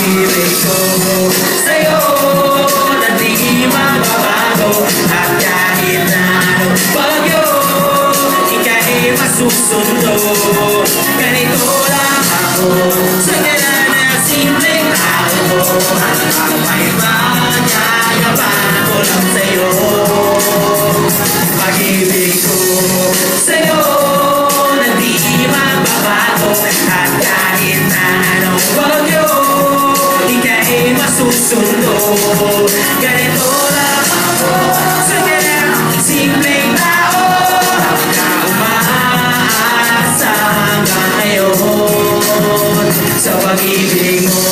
pag-ibig ko sa'yo na di magbabago. At kahit na anong bagyo, ika'y masusundo. Ganito lang ako sa gana na simpleng tao. At ang may magyayabang ko lang sa'yo. Pag-ibig ko sa'yo na di magbabago. At kahit na anong bagyo, ika'y masusundo. Ganito lang ako sa ganang simpleng tao. Na umaasa hanggang ngayon sa pag-ibig mo.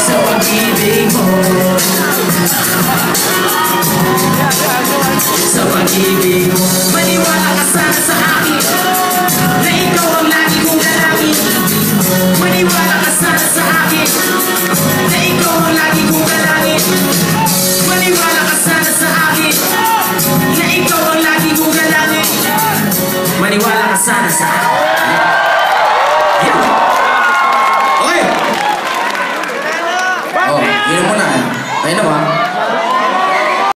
Sa pag-ibig mo. Sa pag-ibig mo. Maniwala ka sana sa akin na ikaw ang lagi kong dalangin. Maniwala ka sana sa akin na ikaw ang lagi kong dalangin. Maniwala ka sana sa akin na ikaw ang lagi kong dalangin. Maniwala ka sana sa akin. Oh, yun muna eh. Ayun na ba?